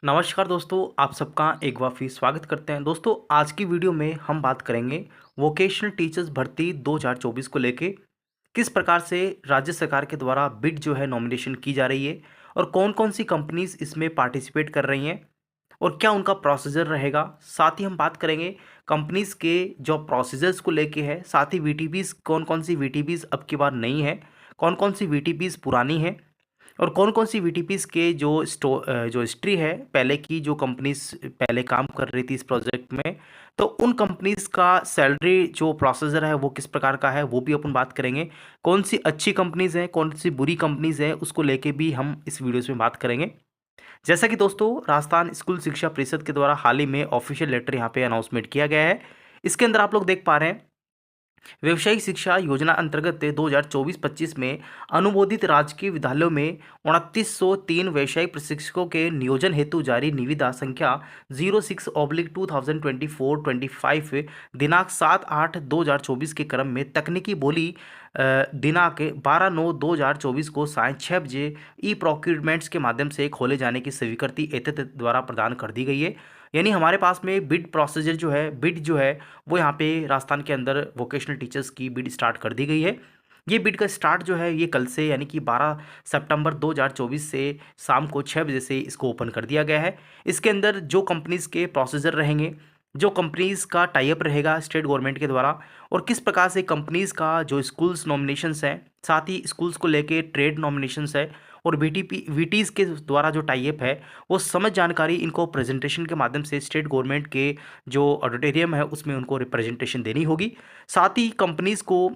नमस्कार दोस्तों, आप सबका एक बार फिर स्वागत करते हैं। दोस्तों, आज की वीडियो में हम बात करेंगे वोकेशनल टीचर्स भर्ती 2024 को लेके किस प्रकार से राज्य सरकार के द्वारा बिड जो है नॉमिनेशन की जा रही है और कौन कौन सी कंपनीज इसमें पार्टिसिपेट कर रही हैं और क्या उनका प्रोसीजर रहेगा। साथ ही हम बात करेंगे कंपनीज के जो प्रोसीजर्स को लेके है, साथ ही वीटीपीज कौन कौन सी वीटीपीज अब की बार नई है, कौन कौन सी वीटीपीज पुरानी है और कौन कौन सी वीटीपीज के जो हिस्ट्री है पहले की, जो कंपनीज पहले काम कर रही थी इस प्रोजेक्ट में, तो उन कंपनीज का सैलरी जो प्रोसीजर है वो किस प्रकार का है वो भी अपन बात करेंगे। कौन सी अच्छी कंपनीज हैं, कौन सी बुरी कंपनीज हैं, उसको लेके भी हम इस वीडियोस में बात करेंगे। जैसा कि दोस्तों, राजस्थान स्कूल शिक्षा परिषद के द्वारा हाल ही में ऑफिशियल लेटर यहाँ पे अनाउंसमेंट किया गया है। इसके अंदर आप लोग देख पा रहे हैं, व्यवसायिक शिक्षा योजना अंतर्गत 2024-25 में अनुमोदित राजकीय विद्यालयों में 2903 व्यवसायिक प्रशिक्षकों के नियोजन हेतु जारी निविदा संख्या 06/2024-25 दिनांक 7/8/2024 के क्रम में तकनीकी बोली दिनांक 12/9/2024 को सायं 6 बजे ई प्रोक्यूरमेंट्स के माध्यम से खोले जाने की स्वीकृति एतत द्वारा प्रदान कर दी गई है। यानी हमारे पास में बिड प्रोसीजर जो है, बिड जो है वो यहाँ पे राजस्थान के अंदर वोकेशनल टीचर्स की बिड स्टार्ट कर दी गई है। ये बिड का स्टार्ट जो है ये कल से, यानी कि 12 सितंबर 2024 से शाम को 6 बजे से इसको ओपन कर दिया गया है। इसके अंदर जो कंपनीज़ के प्रोसीजर रहेंगे, जो कंपनीज़ का टाई अप रहेगा स्टेट गवर्नमेंट के द्वारा, और किस प्रकार से कंपनीज़ का जो स्कूल्स नॉमिनेशंस हैं, साथ ही स्कूल्स को लेके ट्रेड नॉमिनेशंस है और वीटीपी वीटीज़ के द्वारा जो टाई अप है, वो समझ जानकारी इनको प्रेजेंटेशन के माध्यम से स्टेट गवर्नमेंट के जो ऑडिटोरियम है उसमें उनको रिप्रेजेंटेशन देनी होगी। साथ ही कंपनीज़ को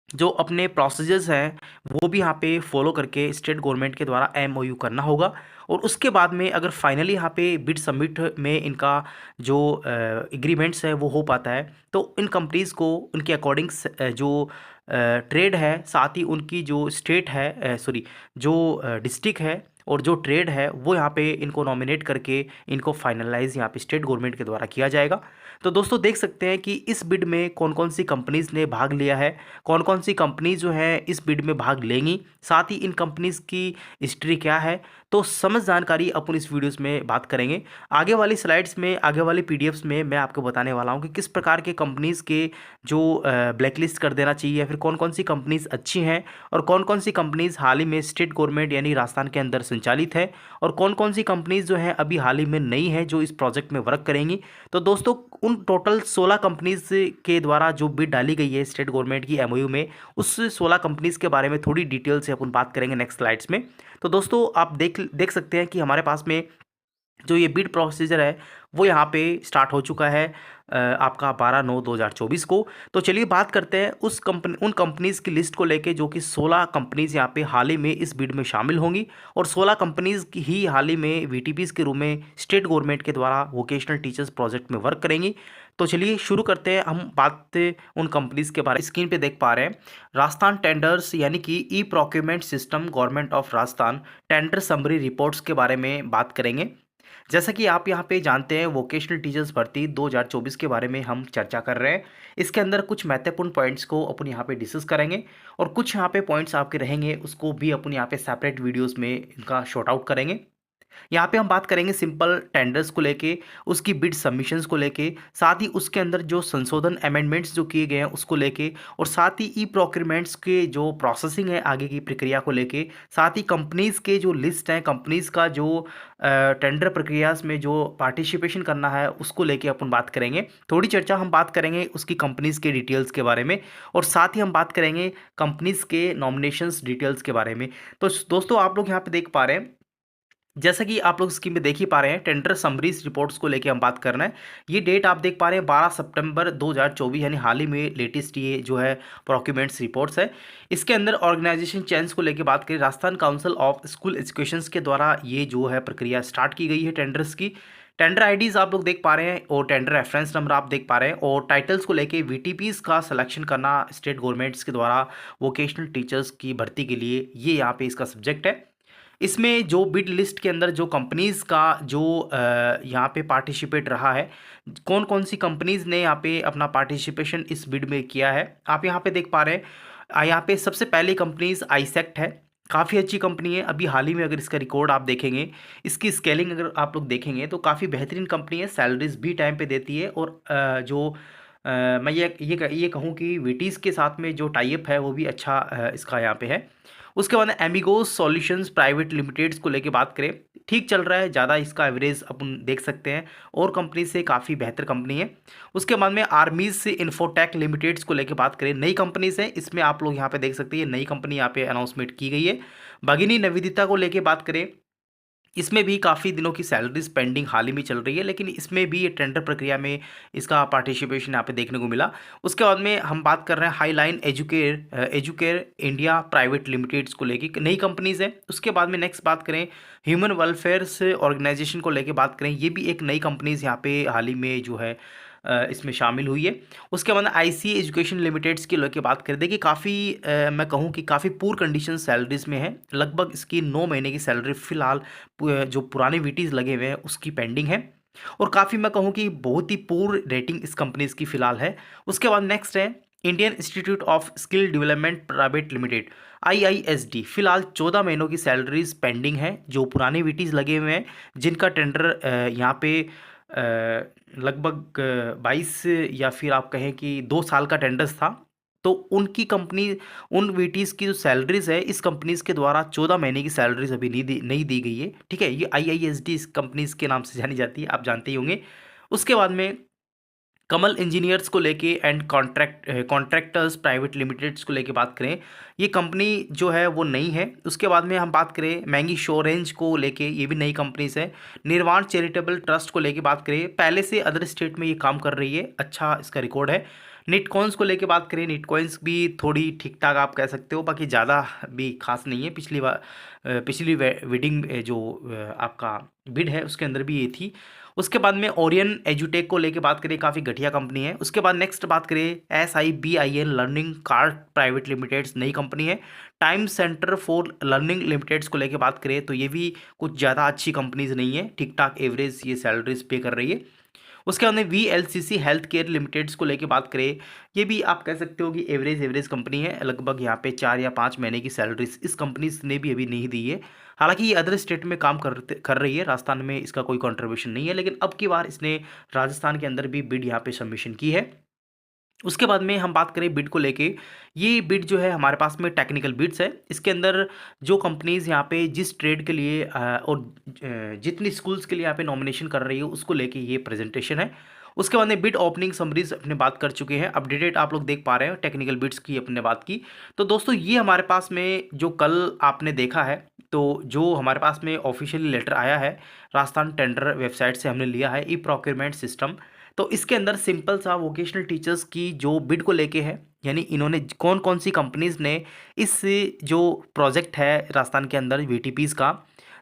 जो अपने प्रोसीजर्स हैं वो भी यहाँ पे फॉलो करके स्टेट गवर्नमेंट के द्वारा एमओयू करना होगा। और उसके बाद में अगर फाइनली यहाँ पे बिड सबमिट में इनका जो एग्रीमेंट्स है वो हो पाता है, तो इन कंपनीज़ को उनके अकॉर्डिंग जो ट्रेड है, साथ ही उनकी जो स्टेट है, सॉरी, जो डिस्ट्रिक्ट है और जो ट्रेड है, वो यहाँ पे इनको नॉमिनेट करके इनको फाइनलाइज यहाँ पे स्टेट गवर्नमेंट के द्वारा किया जाएगा। तो दोस्तों, देख सकते हैं कि इस बिड में कौन कौन सी कंपनीज़ ने भाग लिया है, कौन कौन सी कंपनी जो है इस बिड में भाग लेंगी, साथ ही इन कंपनीज़ की हिस्ट्री क्या है, तो समझ जानकारी अपन इस वीडियोस में बात करेंगे। आगे वाली स्लाइड्स में, आगे वाली पीडीएफ्स में मैं आपको बताने वाला हूँ कि किस प्रकार के कंपनीज़ के जो ब्लैकलिस्ट कर देना चाहिए, या फिर कौन कौन सी कंपनीज़ अच्छी हैं और कौन कौन सी कंपनीज़ हाल ही में स्टेट गवर्नमेंट यानी राजस्थान के अंदर संचालित है, और कौन कौन सी कंपनीज़ जो हैं अभी हाल ही में नई हैं जो इस प्रोजेक्ट में वर्क करेंगी। तो दोस्तों, उन टोटल 16 कंपनीज़ के द्वारा जो बिड डाली गई है स्टेट गवर्नमेंट की एमओयू में, उस 16 कंपनीज़ के बारे में थोड़ी डिटेल से अपन बात करेंगे नेक्स्ट स्लाइड्स में। तो दोस्तों, आप देख सकते हैं कि हमारे पास में जो ये बिड प्रोसीजर है वो यहाँ पे स्टार्ट हो चुका है आपका 12/9/2024 को। तो चलिए बात करते हैं उन कंपनीज़ की लिस्ट को लेके, जो कि 16 कंपनीज़ यहाँ पे हाल ही में इस बिड में शामिल होंगी और 16 कंपनीज़ की ही हाल ही में वीटीपीज़ के रूप में स्टेट गवर्नमेंट के द्वारा वोकेशनल टीचर्स प्रोजेक्ट में वर्क करेंगी। तो चलिए शुरू करते हैं हम बात उन कंपनीज़ के बारे में। स्क्रीन पे देख पा रहे हैं राजस्थान टेंडर्स यानी कि e procurement system government of Rajasthan tender summary reports के बारे में बात करेंगे। जैसा कि आप यहाँ पे जानते हैं, वोकेशनल टीचर्स भर्ती 2024 के बारे में हम चर्चा कर रहे हैं। इसके अंदर कुछ महत्वपूर्ण पॉइंट्स को अपन यहाँ पे डिस्कस करेंगे और कुछ यहाँ पे पॉइंट्स आपके रहेंगे उसको भी अपन यहाँ पे सेपरेट वीडियोस में इनका शॉर्ट आउट करेंगे। यहाँ पे हम बात करेंगे सिंपल टेंडर्स को लेके, उसकी बिड सबमिशंस को लेके, साथ ही उसके अंदर जो संशोधन अमेंडमेंट्स जो किए गए हैं उसको लेके, और साथ ही ई प्रोक्योरमेंट्स के जो प्रोसेसिंग है आगे की प्रक्रिया को लेके, साथ ही कंपनीज़ के जो लिस्ट हैं, कंपनीज़ का जो टेंडर प्रक्रिया में जो पार्टिसिपेशन करना है उसको लेके अपन बात करेंगे। थोड़ी चर्चा हम बात करेंगे उसकी कंपनीज़ के डिटेल्स के बारे में, और साथ ही हम बात करेंगे कंपनीज़ के नॉमिनेशंस डिटेल्स के बारे में। तो दोस्तों, आप लोग यहाँ पे देख पा रहे हैं, जैसा कि आप लोग स्क्रीन पे देख ही पा रहे हैं, टेंडर समरीज रिपोर्ट्स को लेके हम बात कर रहे हैं। ये डेट आप देख पा रहे हैं 12 सितंबर 2024, यानी हाल ही में लेटेस्ट ये जो है प्रोक्यूरमेंट्स रिपोर्ट्स है। इसके अंदर ऑर्गेनाइजेशन चेंज को लेके बात करें, Rajasthan council of school education के द्वारा ये जो है प्रक्रिया स्टार्ट की गई है टेंडर्स की। टेंडर आईडीज़ आप लोग देख पा रहे हैं और टेंडर रेफरेंस नंबर आप देख पा रहे हैं, और टाइटल्स को लेके वीटीपीज़ का सिलेक्शन करना स्टेट गवर्नमेंट्स के द्वारा वोकेशनल टीचर्स की भर्ती के लिए, ये यहाँ पे इसका सब्जेक्ट है। इसमें जो बिड लिस्ट के अंदर जो कंपनीज़ का जो यहाँ पे पार्टिसिपेट रहा है, कौन कौन सी कंपनीज़ ने यहाँ पे अपना पार्टिसिपेशन इस बिड में किया है, आप यहाँ पे देख पा रहे हैं। यहाँ पे सबसे पहली कंपनीज़ आईसेक्ट है, काफ़ी अच्छी कंपनी है। अभी हाल ही में अगर इसका रिकॉर्ड आप देखेंगे, इसकी स्केलिंग अगर आप लोग देखेंगे तो काफ़ी बेहतरीन कंपनी है, सैलरीज भी टाइम पे देती है। और मैं ये कहूँ कि विटीज़ के साथ में जो टाई अप है वो भी अच्छा इसका यहाँ पे है। उसके बाद एमिगोस सॉल्यूशंस प्राइवेट लिमिटेड्स को लेके बात करें, ठीक चल रहा है, ज़्यादा इसका एवरेज अपन देख सकते हैं और कंपनी से काफ़ी बेहतर कंपनी है। उसके बाद में आर्मीज से इन्फोटेक लिमिटेड्स को लेके बात करें, नई कंपनीज है, इसमें आप लोग यहाँ पे देख सकते हैं नई कंपनी यहाँ पे अनाउंसमेंट की गई है। भगिनी निवेदिता को लेके बात करें, इसमें भी काफ़ी दिनों की सैलरीज पेंडिंग हाल ही में चल रही है, लेकिन इसमें भी ये टेंडर प्रक्रिया में इसका पार्टिसिपेशन यहाँ पे देखने को मिला। उसके बाद में हम बात कर रहे हैं highline educare India private limiteds को लेके, नई कंपनीज है। उसके बाद में नेक्स्ट बात करें ह्यूमन वेलफेयर से ऑर्गेनाइजेशन को लेके बात करें, ये भी एक नई कंपनीज यहाँ पे हाल ही में जो है इसमें शामिल हुई है। उसके बाद आईसी एजुकेशन लिमिटेड्स की लेके बात करें, देखिए काफ़ी मैं कहूँ कि काफ़ी पुअर कंडीशन सैलरीज में है, लगभग इसकी 9 महीने की सैलरी फिलहाल जो पुराने वीटीज़ लगे हुए हैं उसकी पेंडिंग है। और काफ़ी मैं कहूँ कि बहुत ही पुअर रेटिंग इस कंपनीज की फ़िलहाल है। उसके बाद नेक्स्ट है Indian institute of skill development private limited, IISD, फिलहाल 14 महीनों की सैलरीज पेंडिंग है, जो पुराने वीटीज़ लगे हुए हैं जिनका टेंडर यहाँ पे लगभग 22 या फिर आप कहें कि 2 साल का टेंडर्स था। तो उनकी कंपनी, उन वीटीज़ की जो सैलरीज है इस कंपनीज के द्वारा 14 महीने की सैलरीज अभी नहीं दी गई है, ठीक है। ये आईआईएसडी इस कंपनीज के नाम से जानी जाती है, आप जानते ही होंगे। उसके बाद में कमल इंजीनियर्स को लेके एंड कॉन्ट्रैक्टर्स प्राइवेट लिमिटेड्स को लेके बात करें, ये कंपनी जो है वो नई है। उसके बाद में हम बात करें मैंगी शोरेंज को लेके, ये भी नई कंपनीज है। निर्वाण चैरिटेबल ट्रस्ट को लेके बात करें, पहले से अदर स्टेट में ये काम कर रही है, अच्छा इसका रिकॉर्ड है। निटकॉइंस को लेके बात करें, निटकॉइंस भी थोड़ी ठीक ठाक आप कह सकते हो, बाकी ज़्यादा भी खास नहीं है। पिछली बिडिंग जो आपका बिड है उसके अंदर भी ये थी। उसके बाद में ओरियन एजुटेक को लेके बात करें, काफ़ी घटिया कंपनी है। उसके बाद नेक्स्ट बात करें SIBIN learning card private limiteds, नई कंपनी है। Time centre for learning limiteds को लेके बात करें तो ये भी कुछ ज़्यादा अच्छी कंपनीज नहीं है, ठीक ठाक एवरेज ये सैलरीज पे कर रही है। उसके बाद में VLCC हेल्थ केयर लिमिटेड्स को लेके बात करें, ये भी आप कह सकते हो कि एवरेज कंपनी है, लगभग यहाँ पे 4 या 5 महीने की सैलरीज इस कंपनी ने भी अभी नहीं दी है। हालांकि ये अदर स्टेट में काम कर रही है, राजस्थान में इसका कोई कंट्रीब्यूशन नहीं है, लेकिन अब की बार इसने राजस्थान के अंदर भी बिड यहाँ पे सबमिशन की है। उसके बाद में हम बात करें बिड को लेके, ये बिड जो है हमारे पास में टेक्निकल बिड्स है। इसके अंदर जो कंपनीज यहाँ पे जिस ट्रेड के लिए और जितनी स्कूल्स के लिए यहाँ पे नॉमिनेशन कर रही है उसको लेके ये प्रेजेंटेशन है। उसके बाद में बिड ओपनिंग समरीज अपने बात कर चुके हैं, अपडेटेड आप लोग देख पा रहे हो, टेक्निकल बिड्स की अपने बात की। तो दोस्तों ये हमारे पास में जो कल आपने देखा है, तो जो हमारे पास में ऑफिशियली लेटर आया है राजस्थान टेंडर वेबसाइट से हमने लिया है, ई प्रोक्योरमेंट सिस्टम। तो इसके अंदर सिंपल सा वोकेशनल टीचर्स की जो बिड को लेके है, यानी इन्होंने कौन कौन सी कंपनीज ने इस जो प्रोजेक्ट है राजस्थान के अंदर VTPs का,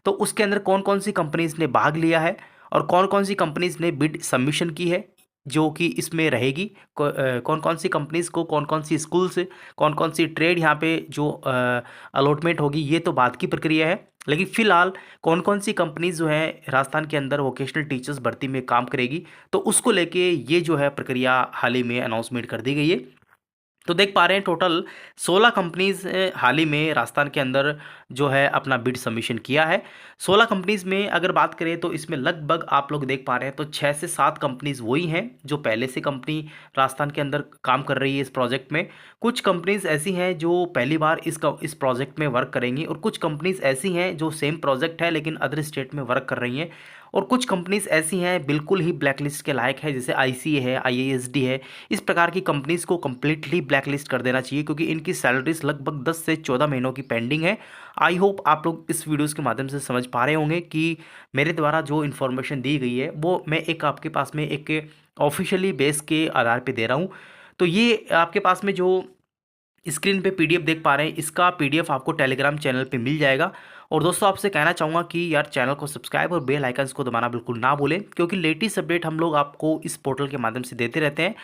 तो उसके अंदर कौन कौन सी कंपनीज ने भाग लिया है और कौन कौन सी कंपनीज ने बिड सबमिशन की है जो कि इसमें रहेगी, कौन कौन सी कंपनीज को कौन कौन सी स्कूल्स, कौन कौन सी ट्रेड यहाँ पे जो अलॉटमेंट होगी, ये तो बात की प्रक्रिया है। लेकिन फिलहाल कौन कौन सी कंपनीज जो है राजस्थान के अंदर वोकेशनल टीचर्स भर्ती में काम करेगी, तो उसको लेके ये जो है प्रक्रिया हाल ही में अनाउंसमेंट कर दी गई है। तो देख पा रहे हैं टोटल 16 कंपनीज हाल ही में राजस्थान के अंदर जो है अपना बिड सबमिशन किया है। 16 कंपनीज में अगर बात करें तो इसमें लगभग आप लोग देख पा रहे हैं तो 6 से 7 कंपनीज वही हैं जो पहले से कंपनी राजस्थान के अंदर काम कर रही है इस प्रोजेक्ट में। कुछ कंपनीज ऐसी हैं जो पहली बार इस प्रोजेक्ट में वर्क करेंगी और कुछ कंपनीज ऐसी हैं जो सेम प्रोजेक्ट है लेकिन अदर स्टेट में वर्क कर रही हैं। और कुछ कंपनीज ऐसी हैं बिल्कुल ही ब्लैकलिस्ट के लायक है, जैसे ICA है, IISD है। इस प्रकार की कंपनीज को कम्प्लीटली ब्लैकलिस्ट कर देना चाहिए क्योंकि इनकी सैलरीज लगभग 10 से 14 महीनों की पेंडिंग है। आई होप आप लोग इस वीडियोज़ के माध्यम से समझ पा रहे होंगे कि मेरे द्वारा जो इन्फॉर्मेशन दी गई है वो मैं एक आपके पास में एक ऑफिशियली बेस के आधार पे दे रहा हूँ। तो ये आपके पास में जो स्क्रीन पे PDF देख पा रहे हैं, इसका PDF आपको टेलीग्राम चैनल पे मिल जाएगा। और दोस्तों आपसे कहना चाहूँगा कि यार चैनल को सब्सक्राइब और बेल आइकन्स को दबाना बिल्कुल ना भूलें क्योंकि लेटेस्ट अपडेट हम लोग आपको इस पोर्टल के माध्यम से देते रहते हैं।